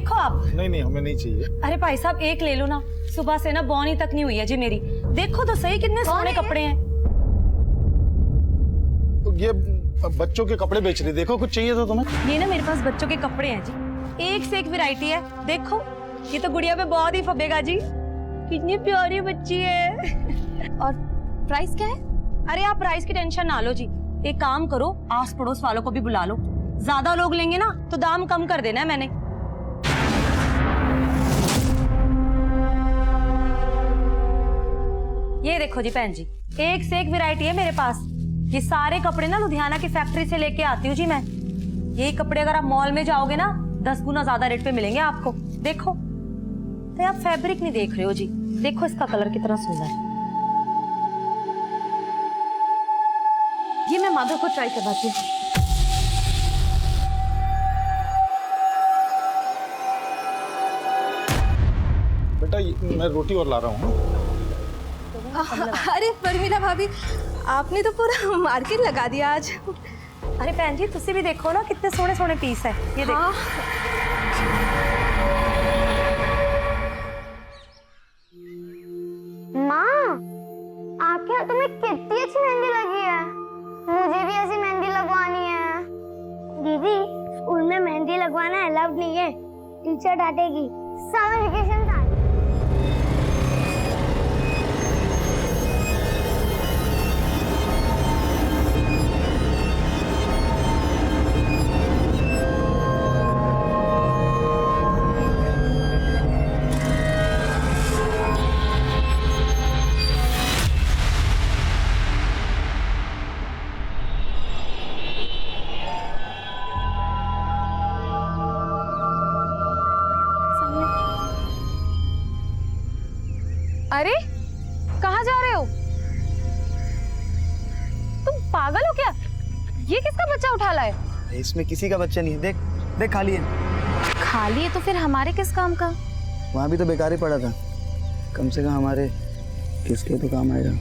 देखो आप। नहीं नहीं हमें नहीं चाहिए। अरे भाई साहब एक ले लो ना, सुबह से ना बौनी तक नहीं हुई है जी मेरी। देखो तो सही कितने सोने कपड़े हैं। तो ये बच्चों के कपड़े बेच रही, देखो कुछ चाहिए तो तुम्हें। ये ना मेरे पास बच्चों के कपड़े हैं जी, एक से एक वैरायटी है। देखो ये तो गुड़िया पे बहुत ही फबेगा जी, कितनी प्यारी बच्ची है। और प्राइस क्या है? अरे आप प्राइस की टेंशन ना लो जी, एक काम करो आस पड़ोस वालों को भी बुला लो, ज्यादा लोग लेंगे ना तो दाम कम कर देना है मैंने। ये देखो जी बहन जी, एक से एक वैरायटी है मेरे पास। ये सारे कपड़े ना लुधियाना की फैक्ट्री से लेके आती हूँ जी मैं। यही कपड़े अगर आप मॉल में जाओगे ना 10 गुना ज्यादा रेट पे मिलेंगे आपको। देखो तो आप फैब्रिक नहीं देख रहे हो जी, देखो इसका कलर कितना सुंदर है। ये मैं माधव को ट्राई करवाती हूँ। बेटा मैं रोटी और ला रहा हूँ। अरे परमिला भाभी, आपने तो पूरा मार्केट लगा दिया आज। अरे बहन जी तुसी भी देखो ना कितने सोने सोने पीस है, ये देखो। हाँ। माँ, आखिर तुम्हें कितनी अच्छी मेहंदी लगी है। मुझे भी ऐसी मेहंदी लगवानी है। दीदी, स्कूल में मेहंदी लगवाना अलाउड नहीं है, टीचर डांटेगी। समर वेकेशन था। अरे कहाँ जा रहे हो? तुम पागल हो क्या? ये किसका बच्चा उठा लाए? इसमें किसी का बच्चा नहीं है, देख देख खाली है। खाली है तो फिर हमारे किस काम का? वहाँ भी तो बेकार ही पड़ा था, कम से कम हमारे किसके तो काम आएगा।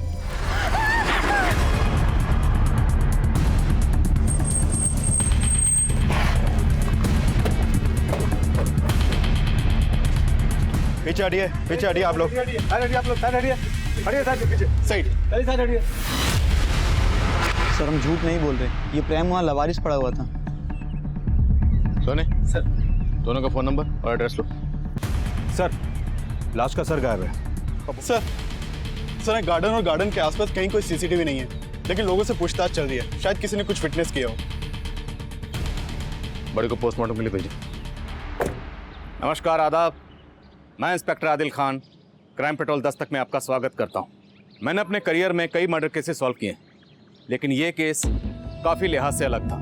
पीछे हटिए आप लोग। हटिए साइड। सर हम झूठ नहीं बोल रहे, ये प्रेम वहाँ लवारिस पड़ा हुआ था। सोने सर, दोनों का फोन नंबर और एड्रेस लो। सर लाश का सर गायब है। सर गार्डन और गार्डन के आसपास कहीं कोई सीसीटीवी नहीं है, लेकिन लोगों से पूछताछ चल रही है, शायद किसी ने कुछ फिटनेस किया हो। बड़े को पोस्टमार्टम के लिए भेजिए। नमस्कार, आदाब। मैं inspector Adil Khan, crime petrol Dastak में आपका स्वागत करता हूं। मैंने अपने करियर में कई मर्डर केसेस सॉल्व किए, लेकिन ये केस काफ़ी लिहाज से अलग था।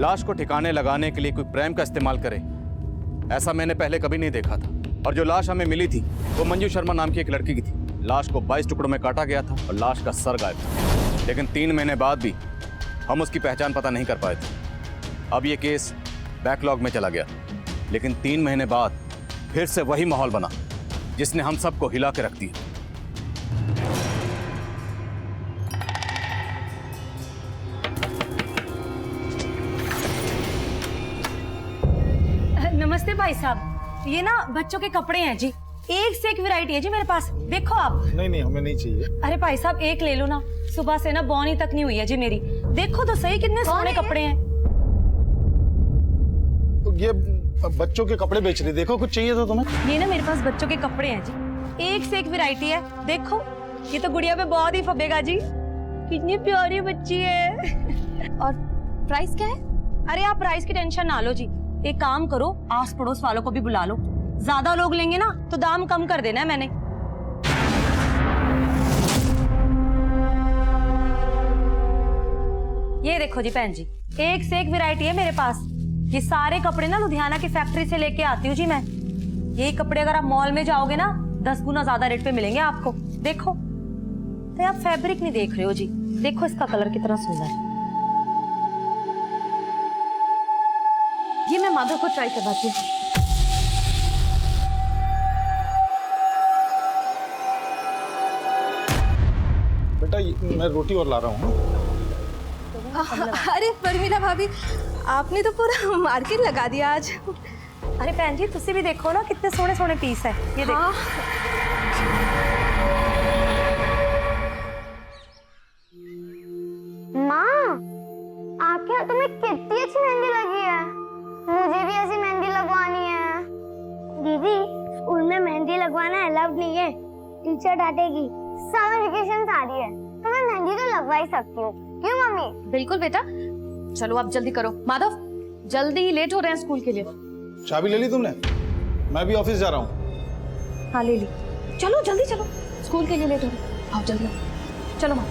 लाश को ठिकाने लगाने के लिए कोई प्रेम का इस्तेमाल करे, ऐसा मैंने पहले कभी नहीं देखा था। और जो लाश हमें मिली थी वो मंजू शर्मा नाम की एक लड़की की थी। लाश को 22 टुकड़ों में काटा गया था और लाश का सर गायब था, लेकिन 3 महीने बाद भी हम उसकी पहचान पता नहीं कर पाए थे। अब ये केस बैकलॉग में चला गया, लेकिन 3 महीने बाद फिर से वही माहौल बना जिसने हम सबको हिला के रख दिया। नमस्ते भाई साहब, ये ना बच्चों के कपड़े हैं जी, एक से एक वैरायटी है जी मेरे पास। देखो आप। नहीं नहीं हमें नहीं चाहिए। अरे भाई साहब एक ले लो ना, सुबह से ना बौनी तक नहीं हुई है जी मेरी। देखो तो सही कितने सोने कपड़े हैं। तो ये बच्चों के कपड़े बेच रही, देखो कुछ चाहिए तो तुम्हें। ये ना मेरे पास बच्चों के कपड़े हैं जी, एक से एक वैरायटी है। देखो ये तो गुड़िया पे बहुत ही फबेगा जी, कितनी प्यारी बच्ची है। और प्राइस क्या है? अरे आप प्राइस की टेंशन ना लो जी, एक काम करो आस पड़ोस वालों को भी बुला लो, ज्यादा लोग लेंगे ना तो दाम कम कर देना है मैंने। ये देखो जी बहन जी, एक से एक वैरायटी है मेरे पास। ये सारे कपड़े ना लुधियाना की फैक्ट्री से लेके आती हूँ जी मैं। यही कपड़े अगर आप मॉल में जाओगे ना 10 गुना ज्यादा रेट पे मिलेंगे आपको। देखो तो आप फैब्रिक नहीं देख रहे हो जी, देखो इसका कलर कितना सुंदर है। ये मैं माधव को ट्राई करवाती हूँ। बेटा मैं रोटी और ला रहा हूँ। अरे परमिला भाभी, आपने तो पूरा मार्केट लगा दिया आज। अरे भैन जी तुसी भी देखो ना कितने सोने सोने पीस है ये देखो। हाँ माँ आख्या तुम्हें कितनी अच्छी मेहंदी लगी है, मुझे भी ऐसी मेहंदी लगवानी है। दीदी स्कूल में मेहंदी लगवाना अलाउड नहीं है, टीचर डांटेगी। समर वेकेशन आ रही है तो मैं मेहंदी तो लगवा ही सकती हूँ, क्यों मम्मी? बिल्कुल बेटा, चलो आप जल्दी करो। माधव जल्दी, लेट हो रहे हैं स्कूल के लिए। चाबी ले ली तुमने? मैं भी ऑफिस जा रहा हूँ। हाँ ले ली, चलो जल्दी चलो, स्कूल के लिए लेट हो रहे हैं। आओ जल्दी आओ। चलो माँ।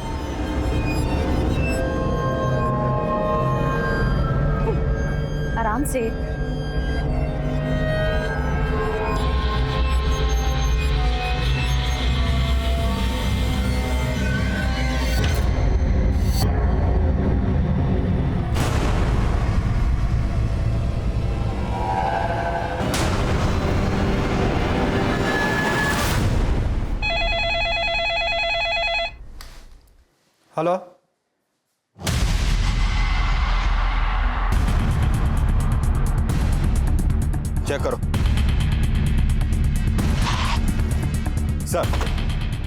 आराम से। हेलो, चेक करो। सर,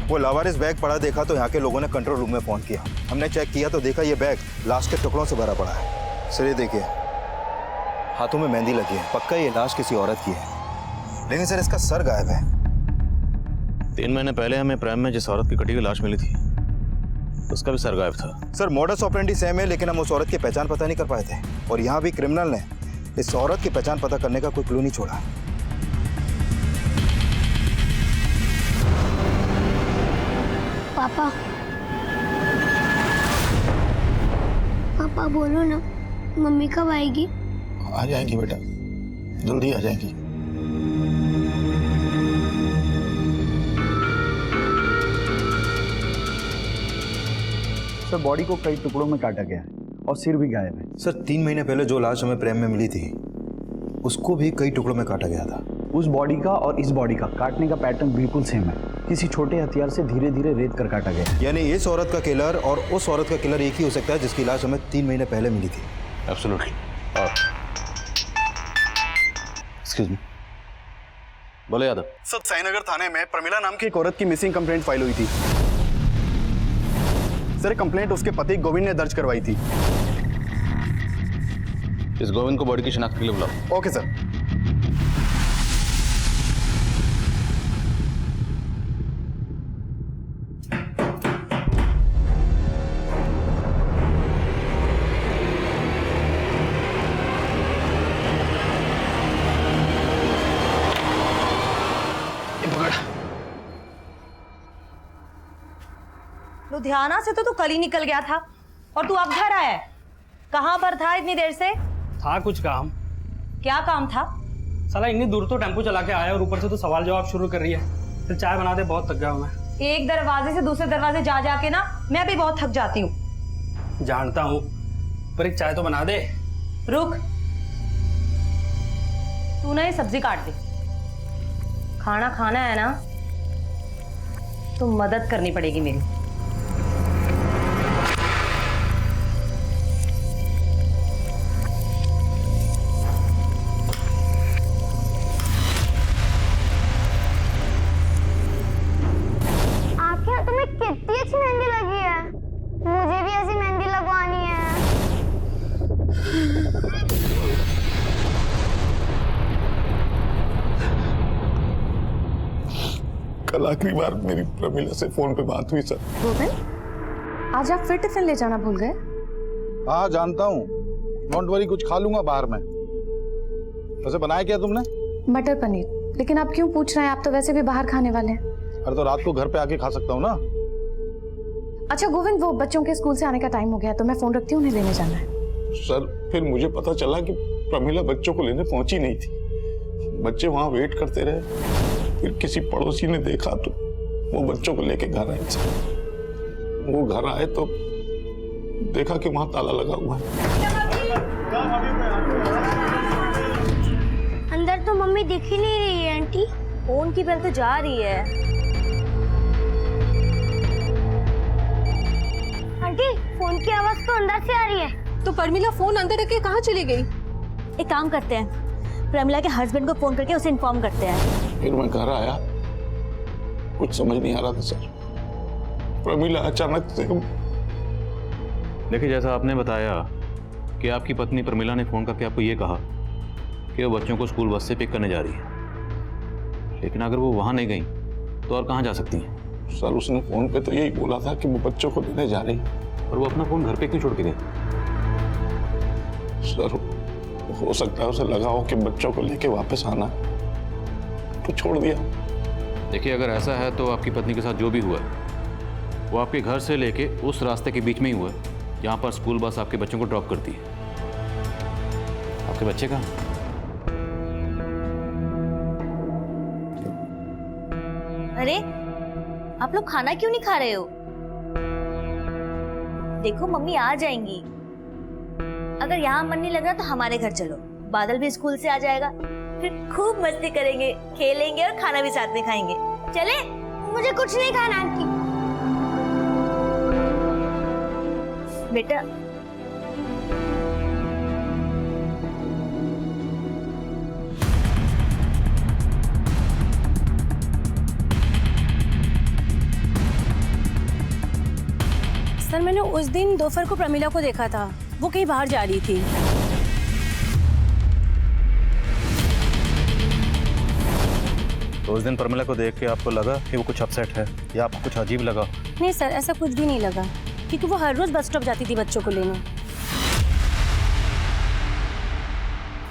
वो लावारिस बैग पड़ा देखा तो यहाँ के लोगों ने कंट्रोल रूम में फोन किया। हमने चेक किया तो देखा ये बैग लाश के टुकड़ों से भरा पड़ा है। सर ये देखिए, हाथों में मेहंदी लगी है, पक्का ये लाश किसी औरत की है। लेकिन सर इसका सर गायब है। 3 महीने पहले हमें प्राइम में जिस औरत की कटी हुई लाश मिली थी उसका भी सर गायब था। सर मॉडस ऑपरेंडी सेम है, लेकिन हम उस औरत की पहचान पता नहीं कर पाए थे। और यहाँ भी क्रिमिनल ने इस औरत की पहचान पता करने का कोई क्लू नहीं छोड़ा। पापा पापा बोलो ना, मम्मी कब आएगी? आ जाएंगी बेटा, जल्दी आ जाएंगी। सर बॉडी को कई टुकड़ों में काटा गया है और सिर भी गायब है। सर 3 महीने पहले जो लाश हमें प्रेम में मिली थी उसको भी कई टुकड़ों में काटा गया था। उस बॉडी का और इस बॉडी का काटने का पैटर्न बिल्कुल सेम है। किसी छोटे हथियार से धीरे धीरे रेत कर काटा गया है। यानी इस औरत का किलर और उस औरत का किलर एक ही हो सकता है जिसकी लाश हमें 3 महीने पहले मिली थी। एब्सोल्युटली। Excuse me. बोलो यादव। सर साईनगर थाने में प्रमिला नाम की एक औरत की मिसिंग कंप्लेंट फाइल हुई थी। सर कंप्लेंट उसके पति गोविंद ने दर्ज करवाई थी। इस गोविंद को बॉडी की शिनाख्त के लिए बुलाओ। Okay sir. लुधियाना से तो तू कल ही निकल गया था और तू अब घर आया है। कहाँ पर था इतनी देर से? था कुछ काम। क्या काम था? साला इतनी दूर तो टेम्पो चला के आया और ऊपर से तो सवाल जवाब शुरू कर रही है। फिर चाय बना दे, बहुत थक गया हूं मैं। एक दरवाजे से दूसरे दरवाजे जा जाके ना मैं भी बहुत थक जाती हूँ। जानता हूँ, पर एक चाय तो बना दे। रुक, तू ना ये सब्जी काट दे। खाना खाना है ना तो मदद करनी पड़ेगी मेरी। कितनी अच्छी मेहंदी लगी है, मुझे भी ऐसी मेहंदी लगवानी है। कल आखिरी बार मेरी प्रमिला से फोन पे बात हुई सर। गोविंद, आज आप फिर टिफिन ले जाना भूल गए? हाँ जानता हूँ, डोंट वरी, कुछ खा लूंगा बाहर में। वैसे बनाया क्या तुमने? मटर पनीर। लेकिन आप क्यों पूछ रहे हैं? आप तो वैसे भी बाहर खाने वाले हैं। अरे तो रात को घर पे आके खा सकता हूँ ना। अच्छा गोविंद, वो बच्चों के स्कूल से आने का टाइम हो गया है तो मैं फोन रखती हूँ, उन्हें लेने जाना है। सर फिर मुझे पता चला कि प्रमिला बच्चों को लेने पहुंची नहीं थी। बच्चे वहां वेट करते रहे, फिर किसी पड़ोसी ने देखा तो वो बच्चों को लेके घर आए। वो घर आए तो देखा कि वहां ताला लगा हुआ है। अंदर तो मम्मी दिख ही नहीं रही है आंटी। फोन की बेल तो जा रही है। आंटी फोन की आवाज तो अंदर से आ रही है। तो परमिला फोन अंदर रख के कहाँ चली गई? एक काम करते हैं, प्रमिला के हस्बैंड को फोन करके उसे इन्फॉर्म करते हैं। फिर मैं घर आया, कुछ समझ नहीं आ रहा था सर। प्रमिला अचानक से देखिए, जैसा आपने बताया कि आपकी पत्नी प्रमिला ने फोन करके आपको ये कहा कि वो बच्चों को स्कूल बस से पिक करने जा रही है, लेकिन अगर वो वहां नहीं गई तो और कहाँ जा सकती हैं? सर उसने फोन पे तो यही बोला था कि वो बच्चों को लेने जा रही, और वो अपना फोन घर पे क्यों छोड़ के गई? सर हो सकता है उसे लगा हो कि बच्चों को लेके वापस आना, तो छोड़ दिया। देखिए, अगर ऐसा है तो आपकी पत्नी के साथ जो भी हुआ है वो आपके घर से लेके उस रास्ते के बीच में ही हुआ है जहाँ पर स्कूल बस आपके बच्चों को ड्रॉप करती है। आपके बच्चे कहाँ? अरे आप लोग खाना क्यों नहीं खा रहे हो? देखो मम्मी आ जाएंगी। अगर यहाँ मन नहीं लग रहा तो हमारे घर चलो, बादल भी स्कूल से आ जाएगा, फिर खूब मस्ती करेंगे, खेलेंगे और खाना भी साथ में खाएंगे। चले? मुझे कुछ नहीं खाना आंटी। बेटा सर, मैंने उस दिन दोपहर को प्रमिला को देखा था, वो कहीं बाहर जा रही थी। तो उस दिन प्रमिला को देख के आपको लगा कि वो कुछ अपसेट है या आपको कुछ अजीब लगा? नहीं सर, ऐसा कुछ भी नहीं लगा, क्योंकि वो हर रोज बस स्टॉप जाती थी बच्चों को लेने।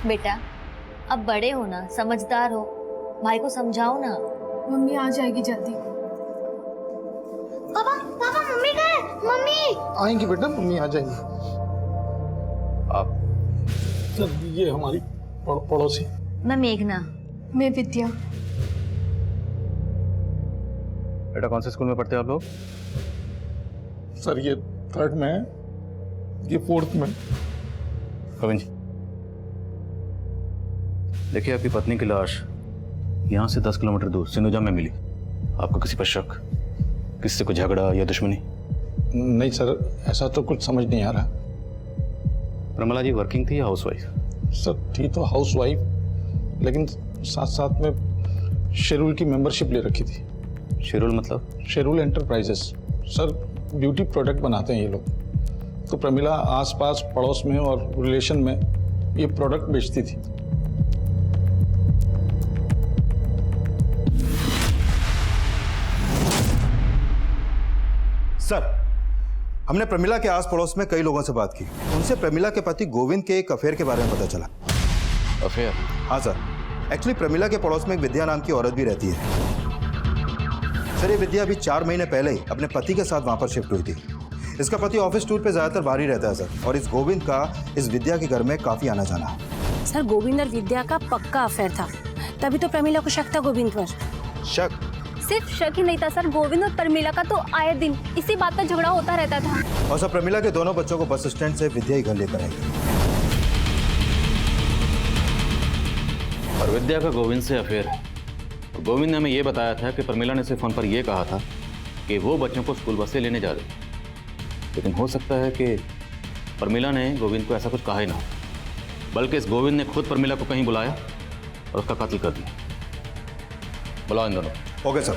बेटा अब बड़े हो ना, समझदार हो, भाई को समझाओ ना। मम्मी आ जाएगी जल्दी। पापा पापा मम्मी कहाँ है? मम्मी आएंगी बेटा, मम्मी आ जाएंगी। आप सर, ये हमारी पड़ोसी। मैं मेघना। मैं विद्या। बेटा कौन से स्कूल में पढ़ते हो आप लोग? सर ये 3rd में है, ये 4th में। गोविंद जी, देखिए आपकी पत्नी की लाश यहाँ से 10 किलोमीटर दूर सिंधुजा में मिली। आपको किसी पर शक, किसी से कोई झगड़ा या दुश्मनी? नहीं सर, ऐसा तो कुछ समझ नहीं आ रहा। प्रमिला जी वर्किंग थी या हाउसवाइफ? सर थी तो हाउसवाइफ, लेकिन साथ साथ में शेरूल की मेंबरशिप ले रखी थी। शेरूल मतलब? शेरूल एंटरप्राइजेस। सर ब्यूटी प्रोडक्ट बनाते हैं ये लोग। तो प्रमिला आसपास पड़ोस में और रिलेशन में ये प्रोडक्ट बेचती थी। सर, हमने प्रमिला के आस पड़ोस में कई लोगों से बात की, उनसे प्रमिला के पति गोविंद के एक अफेयर के बारे में पता चला। अफेयर? हाँ सर, एक्चुअली प्रमिला के पड़ोस में एक विद्या नाम की औरत भी रहती है। सर ये विद्या अभी 4 महीने पहले ही अपने पति के साथ वहां पर शिफ्ट हुई थी। इसका पति ऑफिस टूर पे ज्यादातर बाहर ही रहता है सर, और इस गोविंद का इस विद्या के घर में काफी आना जाना है। सर गोविंद और विद्या का पक्का अफेयर था, तभी तो प्रमिला को शक था गोविंद पर। शक? सिर्फ शक ही नहीं था सर, गोविंद और प्रमिला का तो आए दिन इसी बात पर झगड़ा होता रहता था। और सर प्रमिला के दोनों बच्चों को बस स्टैंड से विद्या ही घर लेकर आई। और विद्या का गोविंद से अफेयर है। तो गोविंद ने हमें ये बताया था कि प्रमिला ने सिर्फ फोन पर यह कहा था कि वो बच्चों को स्कूल बस से लेने जा रही, लेकिन हो सकता है कि प्रमिला ने गोविंद को ऐसा कुछ कहा ही ना, बल्कि इस गोविंद ने खुद प्रमिला को कहीं बुलाया और उसका कत्ल कर दिया। बुलाओ इन दोनों। Okay sir.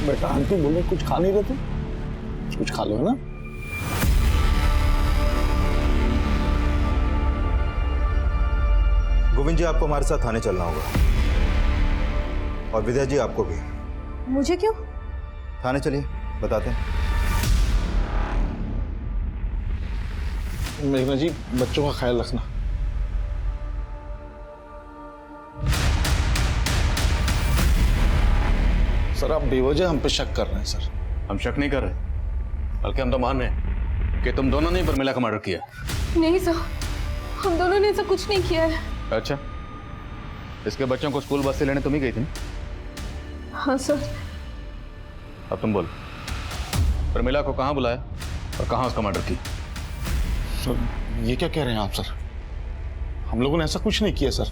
बेटा आंटी बोले कुछ खा नहीं रहे थे, कुछ खा लो है ना। गोविंद जी आपको हमारे साथ थाने चलना होगा, और विद्या जी आपको भी। मुझे क्यों? थाने चलिए, बताते हैं। मेघना जी बच्चों का ख्याल रखना। सर आप बेवजह हम पे शक कर रहे हैं सर। हम शक नहीं कर रहे, बल्कि हम तो मान रहे हैं कि तुम दोनों ने प्रमिला का मर्डर किया। नहीं सर, हम दोनों ने ऐसा कुछ नहीं किया है। अच्छा, इसके बच्चों को स्कूल बस से लेने तुम ही गई थी? हाँ सर। अब तुम बोलो, प्रमिला को कहाँ बुलाया और कहाँ उसका मर्डर किया? सर ये क्या कह रहे हैं आप सर? हम लोगों ने ऐसा कुछ नहीं किया सर।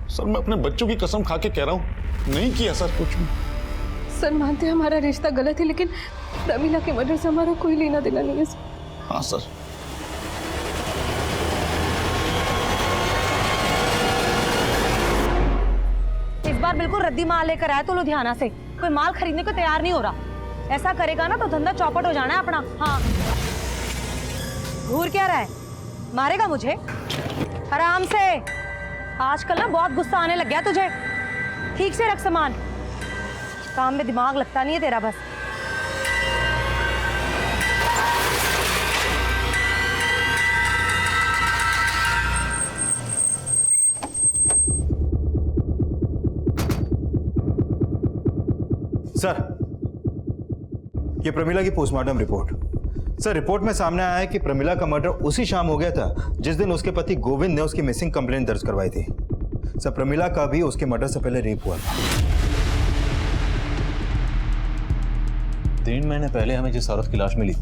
सर मैं अपने बच्चों की कसम खा के कह रहा हूँ, नहीं किया सर कुछ भी। सर मानते हैं हमारा रिश्ता गलत है, लेकिन प्रमिला के मर्डर से हमारा कोई लेना देना नहीं है सर। हाँ सर। इस बार बिल्कुल रद्दी माल लेकर आया तो लुधियाना से, कोई माल खरीदने को तैयार नहीं हो रहा। ऐसा करेगा ना तो धंधा चौपट हो जाना है अपना। हाँ, घूर क्या रहा है, मारेगा मुझे? आराम से। आजकल ना बहुत गुस्सा आने लग गया तुझे। ठीक से रख सामान, काम में दिमाग लगता नहीं है तेरा बस। सर, ये प्रमिला की पोस्टमार्टम रिपोर्ट। सर, रिपोर्ट में सामने आया है कि प्रमिला का मर्डर उसी शाम हो गया था जिस दिन उसके पति गोविंद ने उसकी मिसिंग कंप्लेंट दर्ज करवाई थी। सर, प्रमिला का भी उसके मर्डर से पहले रेप हुआ था। 3 महीने पहले हमें जिस औरत की लाश मिली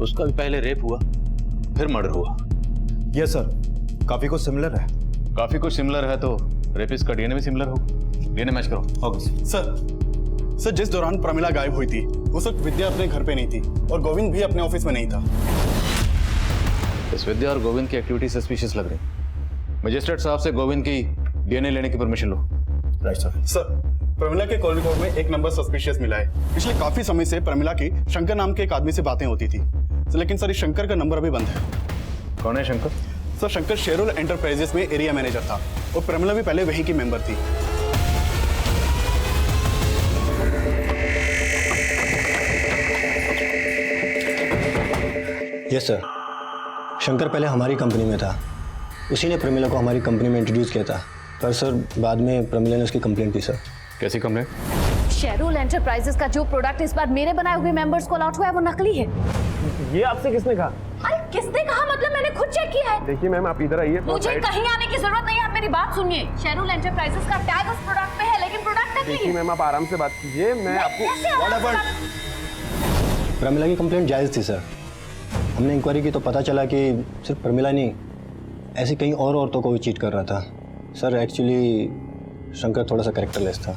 उसका भी पहले रेप हुआ, फिर मर्डर हुआ। यस सर, काफी कुछ सिमिलर है। काफी कुछ सिमिलर है तो रेपिस्ट का डीएनए भी सिमिलर हो। डीएनए मैच करो। ओके सर, जिस दौरान प्रमिला गायब हुई थी उस वक्त विद्या अपने घर पे नहीं थी और गोविंद भी अपने ऑफिस में नहीं था। इस विद्या और गोविंद की एक्टिविटी सस्पिशियस लग रही। मजिस्ट्रेट साहब से गोविंद की डीएनए लेने की परमिशन लो। Right sir. सर, प्रमिला के कॉल रिकॉर्ड में एक नंबर सस्पिशियस मिला है। पिछले काफी समय से प्रमिला की शंकर नाम के एक आदमी से बातें होती थी, लेकिन सर इस शंकर का नंबर अभी बंद है। कौन है शंकर? सर, शंकर शेरोल एंटरप्राइजेस में एरिया मैनेजर था और प्रमिला भी पहले वहीं की मेंबर थी। यस सर, शंकर पहले हमारी कंपनी में था। उसी ने प्रमिला को हमारी कंपनी में इंट्रोड्यूस किया था, पर सर बाद में प्रमिला ने उसकी कंप्लेंट दी। सर, कैसी कंप्लेंट? शेरोल एंटरप्राइजेस का जो प्रोडक्ट इस बार मेरे बनाए हुए मेंबर्स को अलॉट हुआ है वो नकली है। ये आपसे किसने कहा? अरे किसने कहा मतलब, मैंने खुद चेक किया है। देखिए मैम, आप इधर आइए। मुझे कहीं आने की जरूरत नहीं है, आप मेरी बात सुनिए। शेरोल एंटरप्राइजेस का टैग उस प्रोडक्ट पे है लेकिन प्रोडक्ट नकली है। देखिए मैम, आप आराम से बात कीजिए, मैं आपको। प्रमिला की कंप्लेंट जायज़ थी सर। हमने इंक्वायरी की तो पता चला कि सिर्फ प्रमिला नहीं, ऐसी कई और औरतों को भी चीट कर रहा था। सर, एक्चुअली शंकर थोड़ा सा कैरेक्टरलेस था।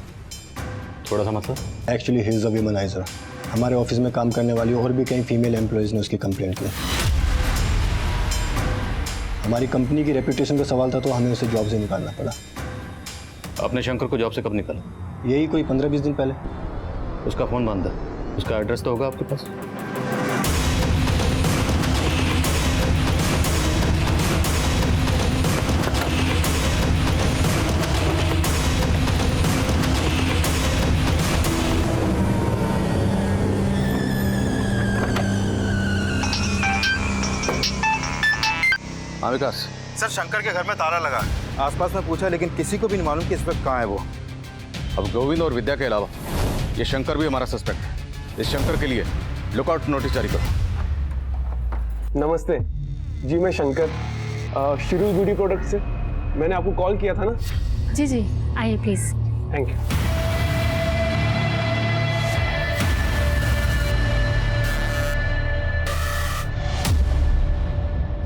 थोड़ा सा मतलब? Actually he is a womaniser. हमारे ऑफिस में काम करने वाली और भी कई फीमेल एम्प्लॉयज़ ने उसकी कंप्लेंट की। हमारी कंपनी की रेपुटेशन का सवाल था तो हमें उसे जॉब से निकालना पड़ा। आपने शंकर को जॉब से कब निकाला? यही कोई 15-20 दिन पहले। उसका फोन बंद है, उसका एड्रेस तो होगा आपके पास? हाँ विकास। सर, शंकर के घर में ताला लगा है। आसपास में पूछा लेकिन किसी को भी नहीं मालूम कि इस वक्त कहाँ है वो। अब गोविंद और विद्या के अलावा ये शंकर भी हमारा सस्पेक्ट है। इस शंकर के लिए लुकआउट नोटिस जारी करो। नमस्ते जी, मैं शंकर शिरूल ब्यूटी प्रोडक्ट से। मैंने आपको कॉल किया था ना? जी जी, आइए प्लीज। Thank you.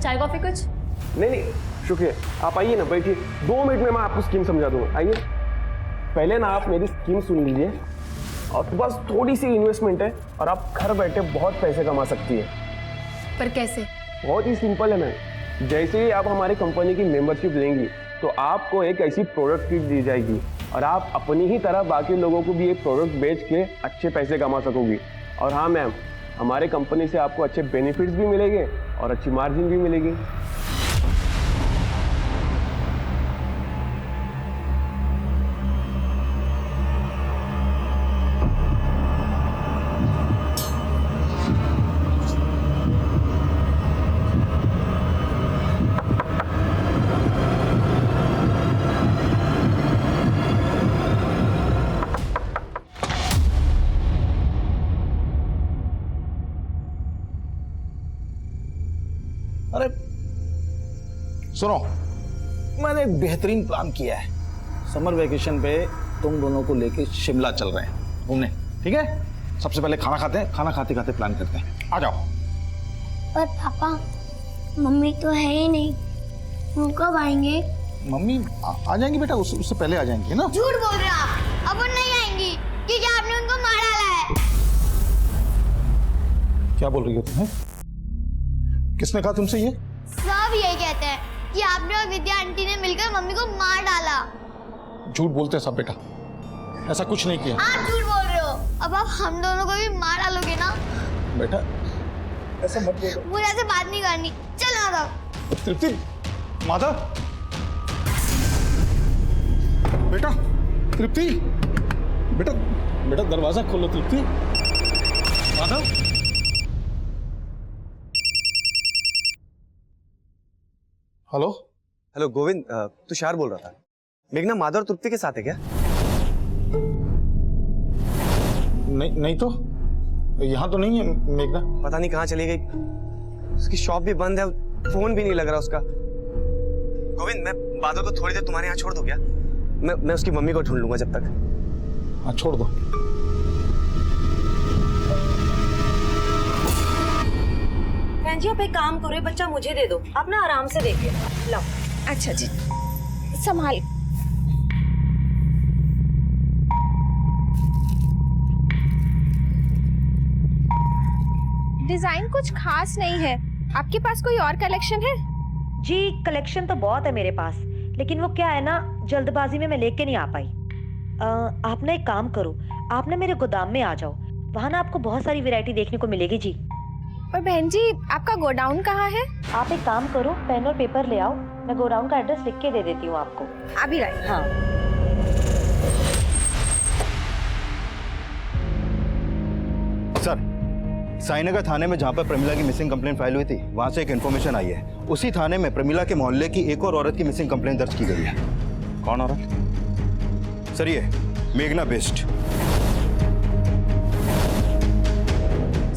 चाय कॉफी कुछ? नहीं, शुक्रिया। आप आइए ना, बैठिए। 2 मिनट में मैं आपको स्कीम समझा दूंगा। आइए, पहले ना आप मेरी स्कीम सुन लीजिए। और बस थोड़ी सी इन्वेस्टमेंट है और आप घर बैठे बहुत पैसे कमा सकती है। पर कैसे? बहुत ही सिंपल है मैम। जैसे ही आप हमारी कंपनी की मेंबरशिप लेंगी तो आपको एक ऐसी प्रोडक्ट किट दी जाएगी और आप अपनी ही तरह बाकी लोगों को भी ये प्रोडक्ट बेच के अच्छे पैसे कमा सकोगी। और हाँ मैम, हमारे कंपनी से आपको अच्छे बेनिफिट्स भी मिलेंगे और अच्छी मार्जिन भी मिलेगी। अरे सुनो, मैंने एक बेहतरीन प्लान किया है। समर वेकेशन पे तुम दोनों को लेके शिमला चल रहे हैं घूमने, ठीक है? सबसे पहले खाना खाते हैं, खाना खाते खाते प्लान करते हैं। आ जाओ। पर पापा, मम्मी तो है ही नहीं, वो कब आएंगे? मम्मी आ जाएंगी बेटा, उससे पहले आ जाएंगी ना। झूठ बोल रहे हो आप, अब वो नहीं आएंगी क्योंकि आपने उनको मार डाला है। क्या बोल रही हो तुम? किसने कहा तुमसे ये? सब यही कहते हैं कि आपने और विद्या आंटी ने मिलकर मम्मी को मार डाला। झूठ बोलते हैं सब बेटा, ऐसा कुछ नहीं किया। आप झूठ बोल रहे हो। अब आप हम दोनों को भी मार डालोगे ना? बेटा ऐसा मत बोलो। मुझे ऐसे बात नहीं करनी। चल माधव। तृप्ति, माधव, बेटा, तृप्ति, बेटा, बेटा दरवाजा खोलो तृप्ति। माधव, हेलो। हेलो गोविंद, तुषार बोल रहा था। मेघना माधव और तृप्ति के साथ है क्या? नहीं तो यहाँ तो नहीं है मेघना। पता नहीं कहाँ चली गई। उसकी शॉप भी बंद है, फोन भी नहीं लग रहा उसका। गोविंद, मैं माधव को थोड़ी देर तुम्हारे यहाँ छोड़ दूं क्या? मैं उसकी मम्मी को ढूंढ लूंगा जब तक। हाँ छोड़ दो। बहन जी आप एक काम करो, ये बच्चा मुझे दे दो, आप ना आराम से देखिए। लो। अच्छा जी, संभाल। डिजाइन कुछ खास नहीं है। आपके पास कोई और कलेक्शन है? जी कलेक्शन तो बहुत है मेरे पास, लेकिन वो क्या है ना, जल्दबाजी में मैं लेके नहीं आ पाई। आप ना एक काम करो, आप ना मेरे गोदाम में आ जाओ, वहाँ ना आपको बहुत सारी वैरायटी देखने को मिलेगी जी। पर बहन जी आपका गोडाउन कहाँ है? आप एक काम करो, पेन और पेपर ले आओ, मैं गोडाउन का एड्रेस लिख के दे देती हूँ आपको। अभी लाई। हाँ सर, साईनगर थाने में जहाँ पर प्रमिला की मिसिंग कंप्लेंट फाइल हुई थी, वहाँ से एक इन्फॉर्मेशन आई है। उसी थाने में प्रमिला के मोहल्ले की एक और औरत की मिसिंग कंप्लेंट दर्ज की गई है। कौन औरत? सर ये मेघना बेस्ट।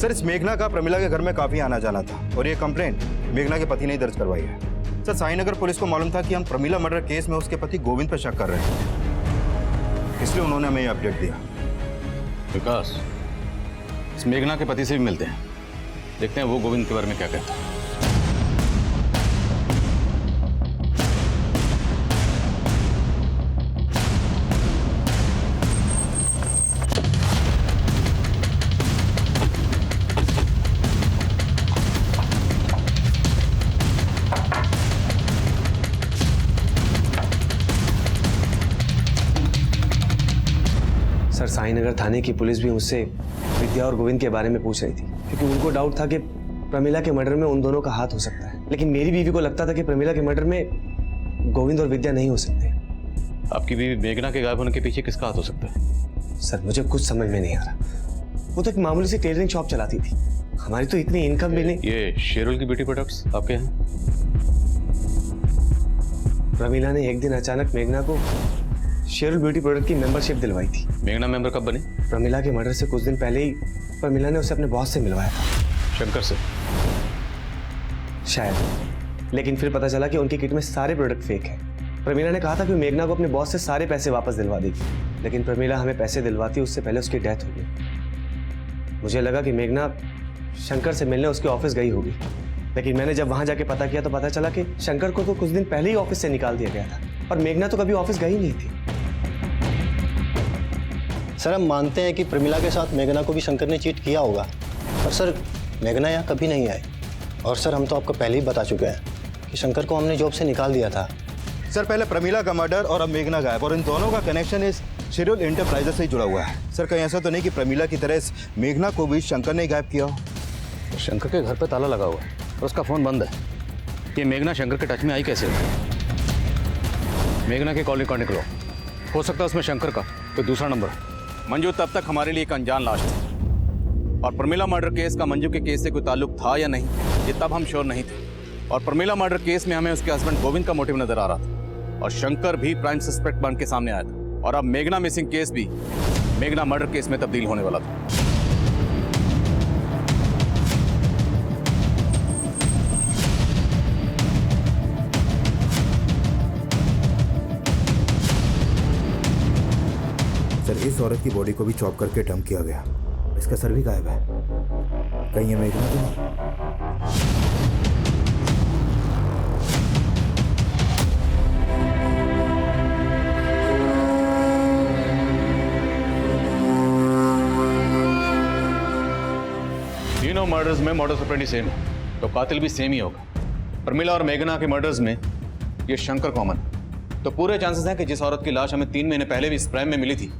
सर इस मेघना का प्रमिला के घर में काफी आना जाना था और ये कंप्लेंट मेघना के पति ने दर्ज करवाई है। सर साईनगर पुलिस को मालूम था कि हम प्रमिला मर्डर केस में उसके पति गोविंद पर शक कर रहे हैं, इसलिए उन्होंने हमें ये अपडेट दिया। विकास, इस मेघना के पति से भी मिलते हैं, देखते हैं वो गोविंद के बारे में क्या कहता है। सर साईनगर थाने की पुलिस भी मुझसे विद्या और गोविंद के बारे में पूछ रही थी, क्योंकि उनको डाउट था कि प्रमिला के मर्डर में उन दोनों का हाथ हो सकता है। लेकिन मेरी बीवी को लगता था कि प्रमिला के मर्डर में गोविंद और विद्या नहीं हो सकते। आपकी बीवी मेघना के गायब होने के पीछे किसका हाथ हो सकता है? सर मुझे कुछ समझ में नहीं आ रहा। वो तो एक मामूली सी टेलरिंग शॉप चलाती थी, हमारी तो इतनी इनकम भी नहीं। ये शेरुल की ब्यूटी प्रोडक्ट्स आपके हैं? प्रमिला ने एक दिन अचानक मेघना को शेरुल ब्यूटी प्रोडक्ट की मेंबरशिप दिलवाई थी। मेघना मेंबर कब बनी? प्रमिला के मर्डर से कुछ दिन पहले ही प्रमिला ने उसे अपने बॉस से मिलवाया था। शंकर से? शायद, लेकिन फिर पता चला कि उनकी किट में सारे प्रोडक्ट फेक है। प्रमिला ने कहा था कि मेघना को अपने बॉस से सारे पैसे वापस दिलवा देगी, लेकिन प्रमिला हमें पैसे दिलवाती उससे पहले उसकी डेथ हो गई। मुझे लगा कि मेघना शंकर से मिलने उसके ऑफिस गई होगी, लेकिन मैंने जब वहां जाके पता किया तो पता चला कि शंकर को तो कुछ दिन पहले ही ऑफिस से निकाल दिया गया था और मेघना तो कभी ऑफिस गई नहीं थी। सर हम मानते हैं कि प्रमिला के साथ मेघना को भी शंकर ने चीट किया होगा, पर सर मेघना यहाँ कभी नहीं आई। और सर हम तो आपको पहले ही बता चुके हैं कि शंकर को हमने जॉब से निकाल दिया था। सर पहले प्रमिला का मर्डर और अब मेघना गायब, और इन दोनों का कनेक्शन इस शेरुल एंटरप्राइजेस से ही जुड़ा हुआ है। सर कहीं ऐसा तो नहीं कि प्रमिला की तरह इस मेघना को भी शंकर ने गायब किया हो? शंकर के घर पे ताला लगा हुआ है और उसका फोन बंद है। ये मेघना शंकर के टच में आई कैसे? मेघना के कॉल रिकॉर्ड निकलो, हो सकता है उसमें शंकर का कोई दूसरा नंबर। मंजू तब तक हमारे लिए एक अनजान लाश थी, और प्रमिला मर्डर केस का मंजू के केस से कोई ताल्लुक था या नहीं, ये तब हम श्योर नहीं थे। और प्रमिला मर्डर केस में हमें उसके हस्बैंड गोविंद का मोटिव नजर आ रहा था, और शंकर भी प्राइम सस्पेक्ट बन के सामने आया था। और अब मेघना मिसिंग केस भी मेघना मर्डर केस में तब्दील होने वाला था। सर इस औरत की बॉडी को भी चॉप करके डंप किया गया, इसका सर भी गायब है। कहीं ये मेघना तो नहीं? तीनों मर्डर्स मर्डर्स में मॉडस ऑपरेंडी सेम है, तो कातिल भी सेम ही होगा। प्रमिला और मेघना के मर्डर्स में ये शंकर कॉमन, तो पूरे चांसेस हैं कि जिस औरत की लाश हमें 3 महीने पहले भी इस प्राइम में मिली थी,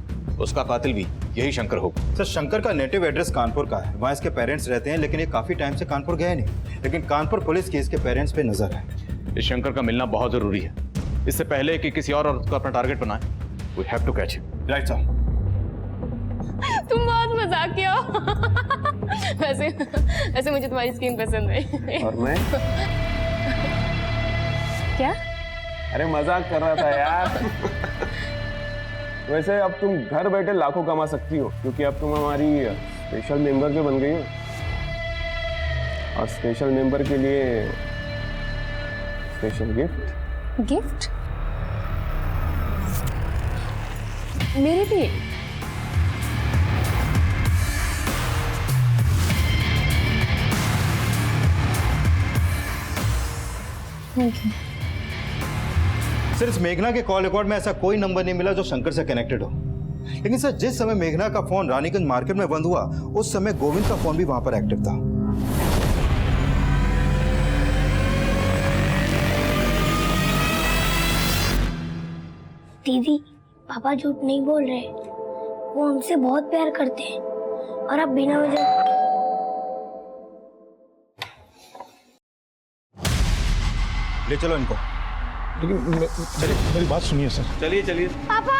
उसका कातिल भी यही शंकर होगा। सर शंकर का नेटिव एड्रेस कानपुर का है, वहाँ इसके पेरेंट्स रहते हैं, लेकिन ये काफी टाइम से कानपुर गए नहीं। लेकिन कानपुर पुलिस की इसके पेरेंट्स पे नजर है। इस शंकर का मिलना बहुत जरूरी है, इससे पहले कि किसी और औरत को अपना टारगेट बनाए। We have to catch him. Right sir. तुम बहुत मजाकिया हो। वैसे मुझे तुम्हारी स्किन पसंद है। और मैं क्या? अरे मजाक कर रहा था यार। वैसे अब तुम घर बैठे लाखों कमा सकती हो, क्योंकि अब तुम हमारी स्पेशल मेंबर भी बन गई हो। और स्पेशल मेंबर के लिए स्पेशल गिफ्ट। गिफ्ट? मेरे लिए? सर इस मेघना के कॉल रिकॉर्ड में ऐसा कोई नंबर नहीं मिला जो शंकर से कनेक्टेड हो। लेकिन सर जिस समय मेघना का फोन रानीगंज मार्केट में बंद हुआ, उस समय गोविंद का फोन भी वहां पर एक्टिव था। दीदी, पापा झूठ नहीं बोल रहे, वो हमसे बहुत प्यार करते हैं और अब बिना वजह। ले चलो इनको। लेकिन मेरी बात सुनिए सर। चलिए चलिए। पापा,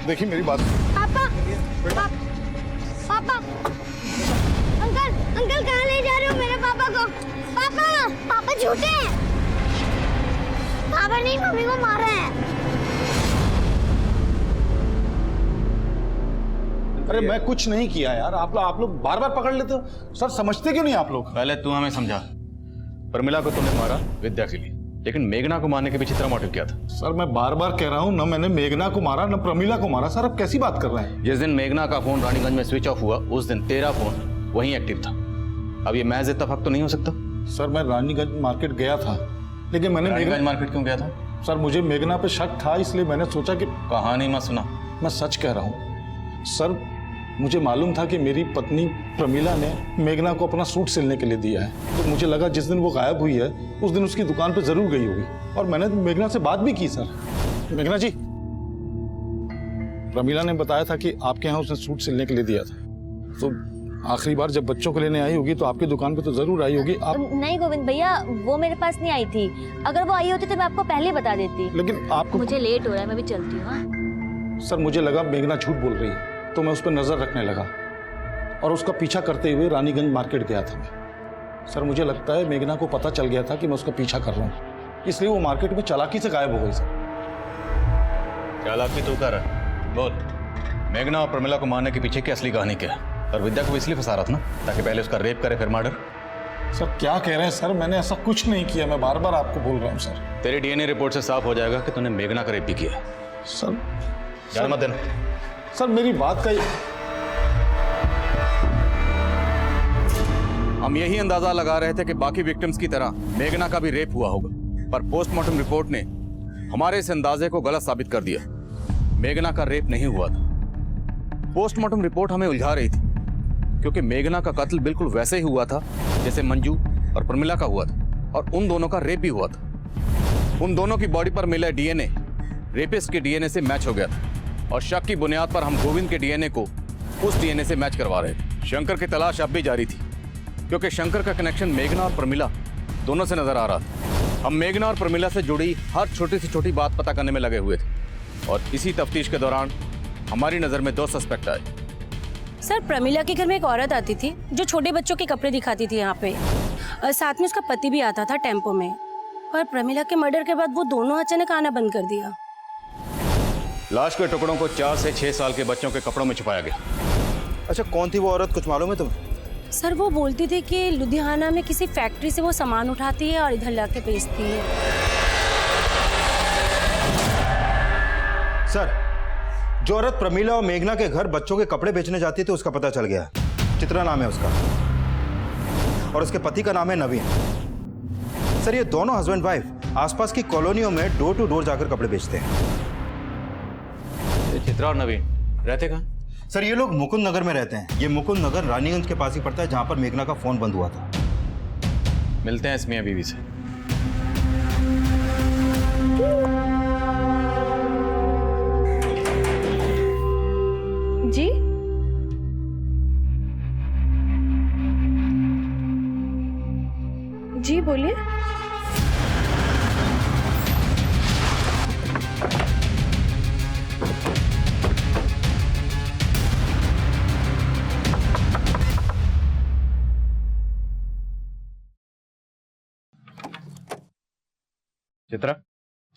देखिए मेरी बात। पापा, पापा, अंकल, अंकल कहाँ ले जा रहे हो मेरे पापा को? पापा, पापा झूठे हैं। पापा नहीं, मम्मी को मारा है। अरे मैं कुछ नहीं किया यार, आप लोग बार बार पकड़ लेते हो। सर समझते क्यों नहीं आप लोग? पहले तू हमें समझा। प्रमिला को तुमने मारा विद्या के लिए, लेकिन मेघना को मारने के पीछे तेरा मोटिव क्या था? सर मैं बार बार कह रहा हूँ, ना मैंने मेघना को मारा ना प्रमिला को मारा। सर आप कैसी बात कर रहे हैं? जिस दिन मेघना का फोन रानीगंज में स्विच ऑफ हुआ, उस दिन तेरा फोन वहीं एक्टिव था। अब ये महज इत्तेफाक तो नहीं हो सकता। सर मैं रानीगंज मार्केट गया था, लेकिन मैंने रानीगंज मार्केट क्यों गया था? सर मुझे मेघना पे शक था, इसलिए मैंने सोचा कि कहानी मत सुना। मैं सच कह रहा हूँ सर। मुझे मालूम था कि मेरी पत्नी प्रमिला ने मेघना को अपना सूट सिलने के लिए दिया है, तो मुझे लगा जिस दिन वो गायब हुई है उस दिन उसकी दुकान पे जरूर गई होगी। और मैंने मेघना से बात भी की। सर मेघना जी, प्रमिला ने बताया था कि आपके यहाँ उसने सूट सिलने के लिए दिया था, तो आखिरी बार जब बच्चों को लेने आई होगी तो आपकी दुकान पे तो जरूर आई होगी। आप नहीं गोविंद भैया, वो मेरे पास नहीं आई थी। अगर वो आई होती तो मैं आपको पहले बता देती। लेकिन आपको मुझे लेट हो रहा है, मैं भी चलती हूँ। हाँ? सर मुझे लगा मेघना झूठ बोल रही है, तो मैं उस पर नजर रखने लगा और उसका पीछा करते हुए रानीगंज मार्केट गया था मैं। सर मुझे लगता है मेघना को पता चल गया था कि मैं उसका पीछा कर रहा हूँ, इसलिए वो मार्केट में चालाकी से गायब हो गई। सर चालाकी तू कर रहा है? बोल, मेघना और प्रमिला को मारने के पीछे की असली कहानी क्या है? और विद्या को इसलिए फंसा रहा था ना, ताकि पहले उसका रेप करे फिर मर्डर। सर क्या कह रहे हैं सर? मैंने ऐसा कुछ नहीं किया, मैं बार बार आपको बोल रहा हूँ सर। तेरी डीएनए रिपोर्ट से साफ हो जाएगा कि तूने मेघना का रेप भी किया। सर जान मत देना। सर मेरी बात का हम यही अंदाजा लगा रहे थे कि बाकी विक्टिम्स की तरह मेघना का भी रेप हुआ होगा, पर पोस्टमार्टम रिपोर्ट ने हमारे इस अंदाजे को गलत साबित कर दिया। मेघना का रेप नहीं हुआ था। पोस्टमार्टम रिपोर्ट हमें उलझा रही थी, क्योंकि मेघना का कत्ल बिल्कुल वैसे ही हुआ था जैसे मंजू और प्रमिला का हुआ था, और उन दोनों का रेप भी हुआ था। उन दोनों की बॉडी पर मिला डीएनए रेपिस्ट के डीएनए से मैच हो गया था, और शक की बुनियाद पर हम गोविंद के डीएनए को उस डीएनए से मैच करवा रहे थे। शंकर की तलाश अब भी जारी थी, क्योंकि शंकर का कनेक्शन मेघना और प्रमिला दोनों से नजर आ रहा था। हम मेघना और प्रमिला से जुड़ी हर छोटी से छोटी बात पता करने में लगे हुए थे, और इसी तफ्तीश के दौरान हमारी नजर में 2 सस्पेक्ट आए। सर, प्रमिला के घर में एक औरत आती थी जो छोटे बच्चों के कपड़े दिखाती थी यहाँ पे, और साथ में उसका पति भी आता था टेम्पो में। पर प्रमिला के मर्डर के बाद वो दोनों अचानक आना बंद कर दिया। लाश के टुकड़ों को 4 से 6 साल के बच्चों के कपड़ों में छुपाया गया। अच्छा कौन थी वो औरत, कुछ मालूम है तुम्हें? सर वो बोलती थी कि लुधियाना में किसी फैक्ट्री से वो सामान उठाती है और इधर लाके बेचती है। सर जो औरत प्रमिला और मेघना के घर बच्चों के कपड़े बेचने जाती थी उसका पता चल गया। चित्रा नाम है उसका, और उसके पति का नाम है नवीन। सर ये दोनों हस्बैंड वाइफ आसपास की कॉलोनियों में डोर टू डोर जाकर कपड़े बेचते हैं। चित्रा और नवीन रहते कहाँ? सर ये लोग मुकुंद नगर में रहते हैं। ये मुकुंद नगर रानीगंज के पास ही पड़ता है जहां पर मेघना का फोन बंद हुआ था। मिलते हैं इस मियां बीवी से। जी जी बोलिए। चित्रा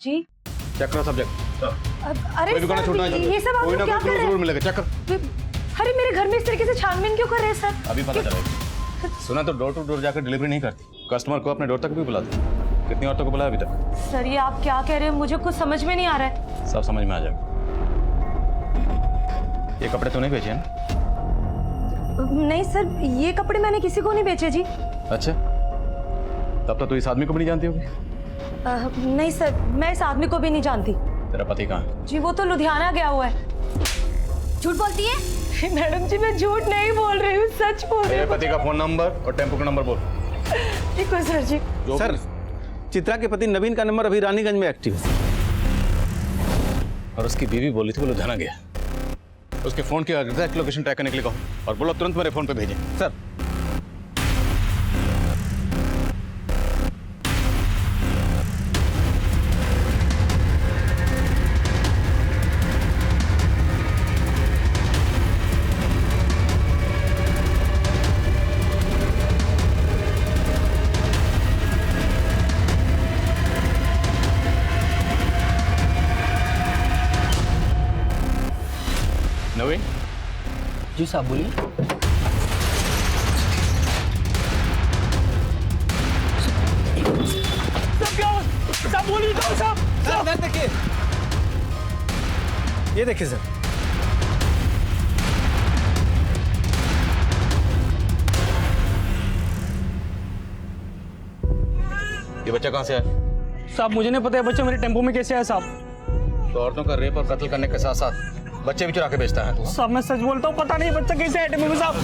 जी चेक करो सब्जेक्ट। अरे कोई भी गाना सर, छोड़ना है ये सब आप कोई लोग ना क्या कोई कर रहे जरूर हैं? मिलेगा। चेक कर, अरे मेरे घर में इस तरीके से छानबीन क्यों कर रहे हैं सर? अभी पता चलेगा। सुना तो डोर टू डोर जाकर डिलीवरी नहीं करती, कस्टमर को अपने डोर तक भी बुलाती। कितनी औरतों को बुलाया अभी तक? सर ये आप क्या कह रहे हैं? मुझे कुछ समझ में नहीं आ रहा है। सब समझ में आ जाएगा। ये कपड़े तो नहीं बेचे हैं? नहीं सर, ये कपड़े मैंने किसी को नहीं बेचे जी। अच्छा, तब तो तू इस आदमी को भी नहीं जानती होगी। नहीं सर, मैं इस आदमी को भी नहीं जानती। तेरा पति कहाँ है? जी वो तो लुधियाना गया हुआ है। झूठ बोलती है? मैडम जी मैं झूठ नहीं बोल रही हूँ, सच बोल रही तेरे हूँ। पति का फोन नंबर और टेम्पो का नंबर बोल। ठीक है सर जी। सर, चित्रा के पति नवीन का नंबर अभी रानीगंज में एक्टिव है। और उसकी बीवी बोली थी वो लुधियाना गया। उसके फोन की एग्जैक्ट लोकेशन ट्रैक करने के लिए कहो और बोलो तुरंत मेरे फोन पे भेजें। सर, नवीन जी साहब बोलिए। सर देखिए, ये देखिए सर। ये बच्चा कहाँ से आया? साहब मुझे नहीं पता है बच्चा मेरे टेम्पो में कैसे आया साहब। तो औरतों का रेप और कत्ल करने के साथ साथ बच्चे भी चुरा के बेचता है तू? साहब मैं सच बोलता हूँ, पता नहीं बच्चा कैसे आया टेम्पो में साहब।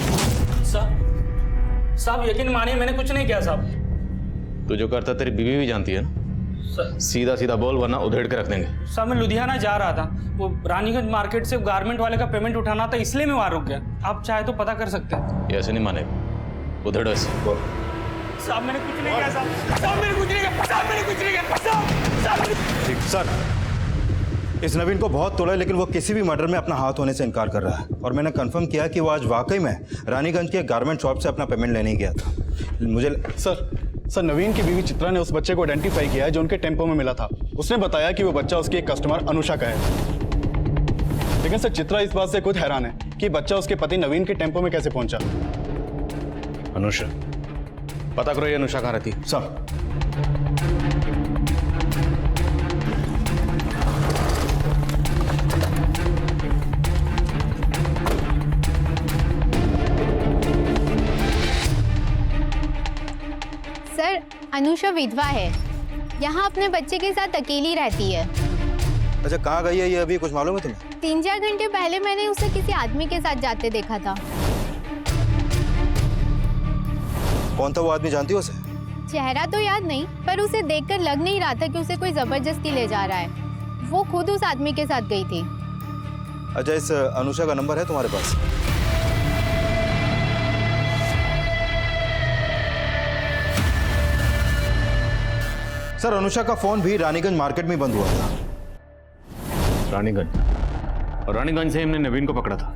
साहब यकीन मानिए मैंने कुछ नहीं किया साहब। तू जो करता तेरी बीवी भी जानती है ना? सीधा सीधा बोल वरना उधेड़ के रख देंगे। साहब मैं लुधियाना जा रहा था, वो रानीगंज मार्केट से गारमेंट वाले का पेमेंट उठाना था इसलिए मैं वहाँ रुक गया। आप चाहे तो पता कर सकते हैं। ये ऐसे नहीं मानेगा, उधेड़ो ऐसे। साहब मैंने कुछ नहीं किया साहब। साहब मैंने कुछ नहीं किया। साहब मैंने कुछ नहीं किया। साहब ठीक सर, इस नवीन को बहुत तोड़ा लेकिन वो किसी भी मर्डर में अपना हाथ होने से इनकार कर रहा है। और मैंने कंफर्म किया कि वो आज वाकई में रानीगंज के गारमेंट शॉप से अपना पेमेंट लेने गया था। मुझे सर नवीन की बीवी चित्रा ने उस बच्चे को आइडेंटिफाई किया है जो उनके टेम्पो में मिला था। उसने बताया कि वो बच्चा उसकी एक कस्टमर अनुषा का है। लेकिन सर चित्रा इस बात से खुद हैरान है कि बच्चा उसके पति नवीन के टेम्पो में कैसे पहुंचा। अनुषा, पता करो ये अनुषा कहाँ रहती है। सर सर अनुषा विधवा है, यहाँ अपने बच्चे के साथ अकेली रहती है। अच्छा कहाँ गई है ये, अभी कुछ मालूम है तुम्हें? 3-4 घंटे पहले मैंने उसे किसी आदमी के साथ जाते देखा था। कौन था वो आदमी, जानती हो उसे? चेहरा तो याद नहीं, पर उसे देखकर लग नहीं रहा था कि उसे कोई जबरदस्ती ले जा रहा है। वो खुद उस आदमी के साथ गई थी। अच्छा इस अनुषा का नंबर है तुम्हारे पास? सर अनुषा का फोन भी रानीगंज मार्केट में बंद हुआ था। रानीगंज, और रानीगंज से हमने नवीन को पकड़ा था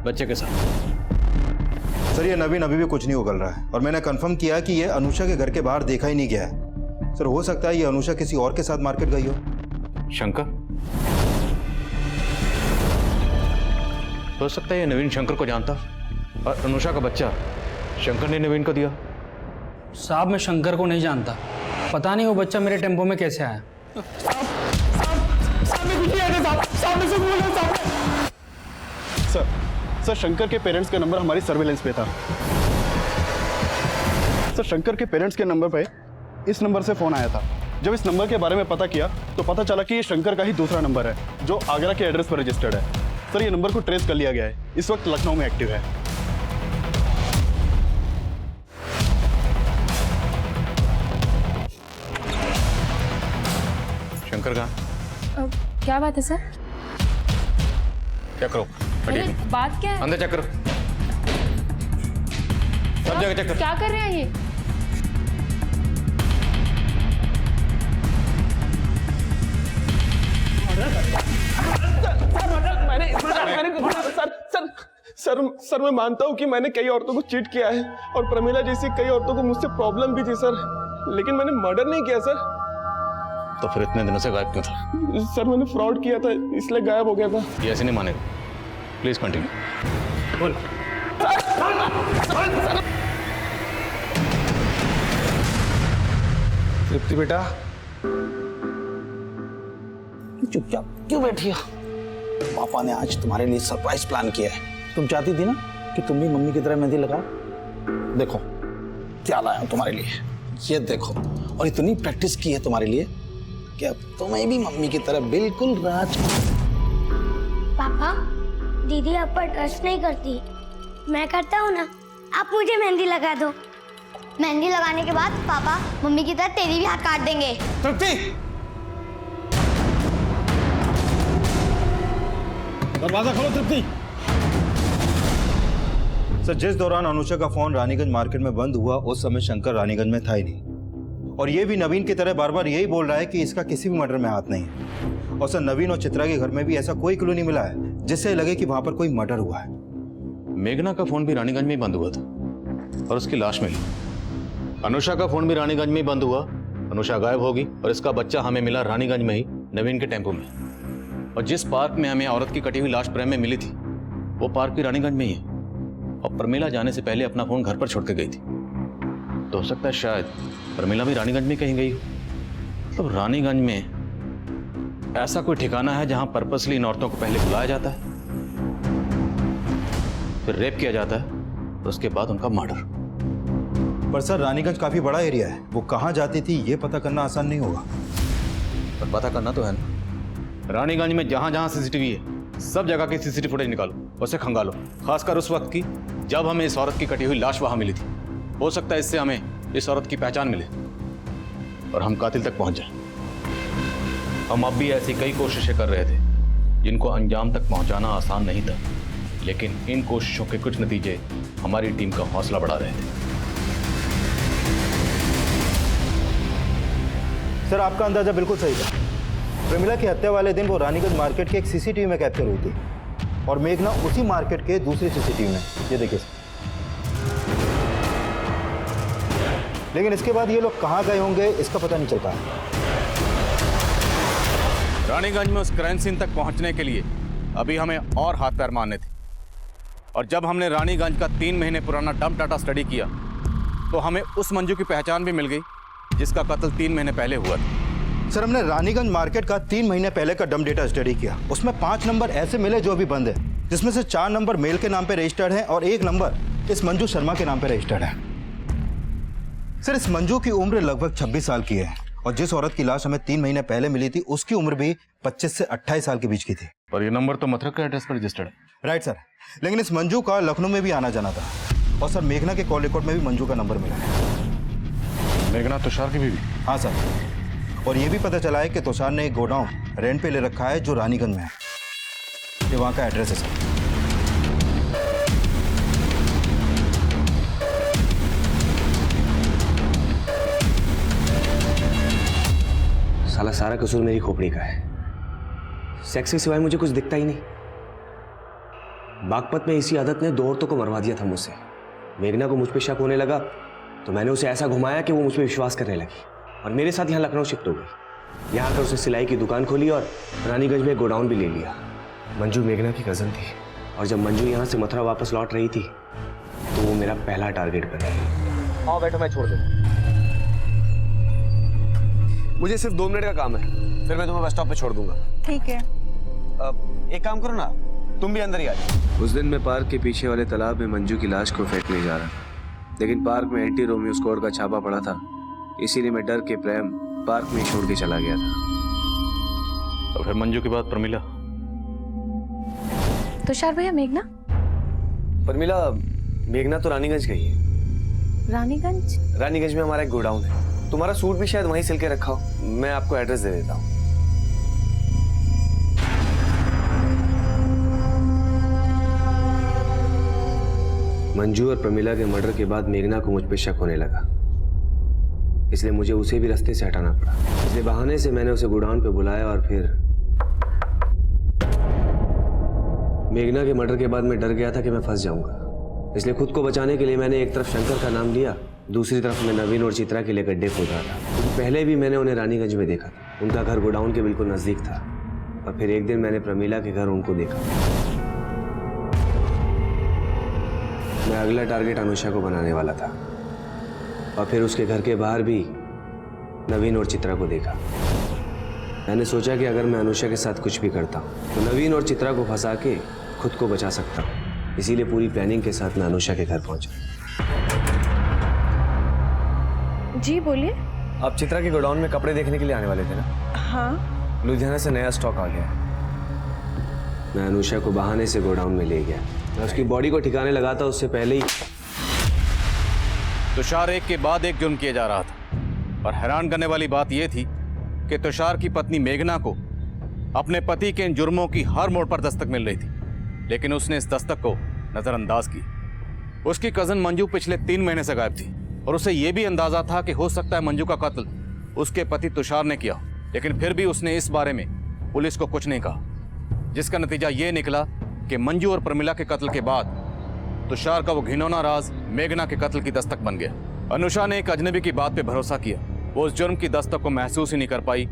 बच्चे के साथ। सर ये नवीन अभी भी कुछ नहीं उगल रहा है और मैंने कंफर्म किया कि ये अनुषा के घर के बाहर देखा ही नहीं गया है। सर हो सकता है ये अनुषा किसी और के साथ मार्केट गई हो। शंकर, हो सकता है ये नवीन शंकर को जानता और अनुषा का बच्चा शंकर ने नवीन को दिया। साहब मैं शंकर को नहीं जानता, पता नहीं वो बच्चा मेरे टेम्पो में कैसे आया। सर शंकर के पेरेंट्स का नंबर हमारी सर्वेलेंस पे था। सर शंकर के पेरेंट्स के नंबर पे इस नंबर से फोन आया था। जब इस नंबर के बारे में पता किया तो पता चला कि ये शंकर का ही दूसरा नंबर है जो आगरा के एड्रेस पर रजिस्टर्ड है। सर ये नंबर को ट्रेस कर लिया गया है, इस वक्त लखनऊ में एक्टिव है। शंकर कहाँ? क्या बात है सर? चेक करो। अरे बात क्या है? अंदर चेक करो, सब जगह चेक करो। क्या कर रहे हैं ये? सर मैं मानता हूँ कि मैंने कई औरतों को चीट किया है और प्रमिला जैसी कई औरतों को मुझसे प्रॉब्लम भी थी सर, लेकिन मैंने मर्डर नहीं किया सर। तो फिर इतने दिनों से गायब क्यों था? सर मैंने फ्रॉड किया था इसलिए गायब हो गया था। ये ऐसे नहीं मानेगा, प्लीज कंटिन्यू। बोल। तृप्ति बेटा चुपचाप क्यों बैठी हो? पापा ने आज तुम्हारे लिए सरप्राइज प्लान किया है। तुम चाहती थी ना कि तुम भी मम्मी की तरह मेहंदी लगाओ। देखो क्या लाया हूं तुम्हारे लिए, ये देखो। और इतनी प्रैक्टिस की है तुम्हारे लिए कि अब तुम्हें भी मम्मी की तरह बिल्कुल राज। पापा दीदी आप पर ट्रस्ट नहीं करती, मैं करता हूँ ना, आप मुझे मेहंदी लगा दो। मेहंदी लगाने के बाद पापा मम्मी की तरह तेरी भी हाथ काट देंगे। तृप्ति दरवाजा खोलो। तृप्ति सर जिस दौरान अनुषा का फोन रानीगंज मार्केट में बंद हुआ उस समय शंकर रानीगंज में था ही नहीं, और ये भी नवीन की तरह बार बार यही बोल रहा है कि इसका किसी भी मर्डर में हाथ नहीं है। और सर नवीन और चित्रा के घर में भी ऐसा कोई क्लू नहीं मिला है जिससे लगे कि वहां पर कोई मर्डर हुआ है। मेघना का फोन भी रानीगंज में ही बंद हुआ था और उसकी लाश मिली। अनुषा का फोन भी रानीगंज में ही बंद हुआ, अनुषा गायब होगी और इसका बच्चा हमें मिला रानीगंज में ही नवीन के टेम्पो में। और जिस पार्क में हमें औरत की कटी हुई लाश प्रेम में मिली थी वो पार्क भी रानीगंज में ही है। और प्रमिला जाने से पहले अपना फोन घर पर छोड़ के गई थी, तो हो सकता है शायद प्रमिला भी रानीगंज में कहीं गई हो। मतलब रानीगंज में ऐसा कोई ठिकाना है जहां पर्पसली इन औरतों को पहले बुलाया जाता है, फिर रेप किया जाता है और उसके बाद उनका मर्डर। पर सर रानीगंज काफी बड़ा एरिया है, वो कहाँ जाती थी ये पता करना आसान नहीं होगा। पर पता करना तो है ना। रानीगंज में जहां जहां सीसीटीवी है सब जगह की सीसीटीवी फुटेज निकालो, उसे खंगालो, खासकर उस वक्त की जब हमें इस औरत की कटी हुई लाश वहां मिली थी। हो सकता है इससे हमें इस औरत की पहचान मिले और हम कातिल तक पहुंच जाए। हम अब भी ऐसी कई कोशिशें कर रहे थे जिनको अंजाम तक पहुंचाना आसान नहीं था, लेकिन इन कोशिशों के कुछ नतीजे हमारी टीम का हौसला बढ़ा रहे थे। सर आपका अंदाजा बिल्कुल सही था। प्रमिला की हत्या वाले दिन वो रानीगंज मार्केट के एक सीसीटीवी में कैप्चर हुई थी और मेघना उसी मार्केट के दूसरे सीसीटीवी में। ये देखिए लेकिन इसके बाद ये लोग कहाँ गए होंगे इसका पता नहीं चल पाया। रानीगंज में उस क्राइम सीन तक पहुंचने के लिए अभी हमें और हाथ पैर मारने थे। और जब हमने रानीगंज का 3 महीने पुराना डंप डाटा स्टडी किया तो हमें उस मंजू की पहचान भी मिल गई जिसका कत्ल 3 महीने पहले हुआ था। सर हमने रानीगंज मार्केट का 3 महीने पहले का डंप डेटा स्टडी किया, उसमें 5 नंबर ऐसे मिले जो अभी बंद है, जिसमें से 4 नंबर मेल के नाम पे रजिस्टर्ड है और 1 नंबर इस मंजू शर्मा के नाम पे रजिस्टर्ड है। सर इस मंजू की उम्र लगभग 26 साल की है और जिस औरत की लाश हमें 3 महीने पहले मिली थी उसकी उम्र भी 25 से 28 साल के बीच की थी। और ये नंबर तो मथुरा के एड्रेस पर रजिस्टर्ड है। राइट सर, लेकिन इस मंजू का लखनऊ में भी आना जाना था और सर मेघना के कॉल रिकॉर्ड में भी मंजू का नंबर मिला है। मेघना तुषार की बीवी? हाँ सर, और ये भी पता चला है कि तुषार ने एक गोडाउन रेंट पे ले रखा है जो रानीगंज में है। ये वहाँ का एड्रेस है सर। साला सारा कसूर मेरी खोपड़ी का है। सेक्स के सिवाय मुझे कुछ दिखता ही नहीं। बागपत में इसी आदत ने 2 औरतों को मरवा दिया था मुझसे। मेघना को मुझ पे शक होने लगा तो मैंने उसे ऐसा घुमाया कि वो मुझ पे विश्वास करने लगी और मेरे साथ यहाँ लखनऊ शिफ्ट हो गई। यहाँ आकर उसने सिलाई की दुकान खोली और रानीगंज में गोडाउन भी ले लिया। मंजू मेघना की कज़न थी और जब मंजू यहाँ से मथुरा वापस लौट रही थी तो वो मेरा पहला टारगेट बना। आओ बैठो, मैं छोड़ दूँ। मुझे सिर्फ 2 मिनट का काम है, फिर मैं तुम्हें बस स्टॉप पे छोड़ दूंगा। ठीक है। एक काम करो ना, तुम भी अंदर ही आ जाओ। उस दिन मैं पार्क के पीछे वाले तालाब में मंजू की लाश को फेंकने जा रहा, लेकिन पार्क में एंटी रोमियो स्क्वाड का छापा पड़ा था, इसीलिए मैं डर के प्रेम पार्क में छोड़ के चला गया था। और फिर मंजू के बाद प्रमिला? तुषार भैया, मेघना? प्रमिला, मेघना तो रानीगंज गई है। रानीगंज? रानीगंज में हमारा एक गोडाउन है, तुम्हारा सूट भी शायद वहीं सिल के रखा हो। मैं आपको एड्रेस दे देता हूँ। मंजू और प्रमिला के मर्डर के बाद मेघना को मुझ पे शक होने लगा, इसलिए मुझे उसे भी रास्ते से हटाना पड़ा। इसलिए बहाने से मैंने उसे गोडाउन पे बुलाया और फिर मेघना के मर्डर के बाद मैं डर गया था कि मैं फंस जाऊंगा, इसलिए खुद को बचाने के लिए मैंने एक तरफ शंकर का नाम लिया, दूसरी तरफ मैं नवीन और चित्रा के लिए गड्ढे खोद रहा था, क्योंकि पहले भी मैंने उन्हें रानीगंज में देखा था। उनका घर गोडाउन के बिल्कुल नजदीक था। और फिर एक दिन मैंने प्रमिला के घर उनको देखा। मैं अगला टारगेट अनुषा को बनाने वाला था, और फिर उसके घर के बाहर भी नवीन और चित्रा को देखा। मैंने सोचा कि अगर मैं अनुषा के साथ कुछ भी करता हूँ तो नवीन और चित्रा को फंसा के खुद को बचा सकता हूँ। इसीलिए पूरी प्लानिंग के साथ मैं अनुषा के घर पहुंचा। जी बोलिए। आप चित्रा के गोडाउन में कपड़े देखने के लिए आने वाले थे ना? हाँ। लुधियाना से नया स्टॉक आ गया है। मैं अनुषा को बहाने से गोडाउन में ले गया। मैं उसकी बॉडी को ठिकाने लगा था, उससे पहले ही तुषार एक के बाद एक जुर्म किए जा रहा था। और हैरान करने वाली बात यह थी कि तुषार की पत्नी मेघना को अपने पति के इन जुर्मों की हर मोड़ पर दस्तक मिल रही थी, लेकिन उसने इस दस्तक को नजरअंदाज किया। उसकी कजन मंजू पिछले 3 महीने से गायब थी, और उसे यह भी अंदाजा था कि हो सकता है मंजू का कत्ल उसके पति तुषार ने किया, लेकिन फिर भी उसने इस बारे में पुलिस को कुछ नहीं कहा, जिसका नतीजा ये निकला कि मंजू और प्रमिला के कत्ल के बाद तुषार का वो घिनौना राज मेघना के कत्ल की दस्तक बन गया। अनुषा ने एक अजनबी की बात पे भरोसा किया, वो उस जुर्म की दस्तक को महसूस ही नहीं कर पाई,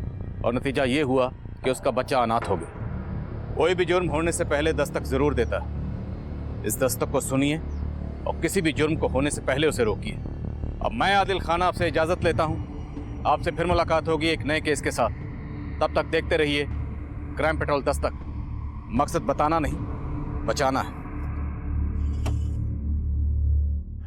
और नतीजा ये हुआ कि उसका बच्चा अनाथ हो गया। कोई भी जुर्म होने से पहले दस्तक जरूर देता है। इस दस्तक को सुनिए और किसी भी जुर्म को होने से पहले उसे रोकिए। अब मैं आदिल खान आपसे इजाजत लेता हूँ। आपसे फिर मुलाकात होगी एक नए केस के साथ। तब तक देखते रहिए क्राइम पेट्रोल दस्तक। मकसद बताना नहीं, बचाना है।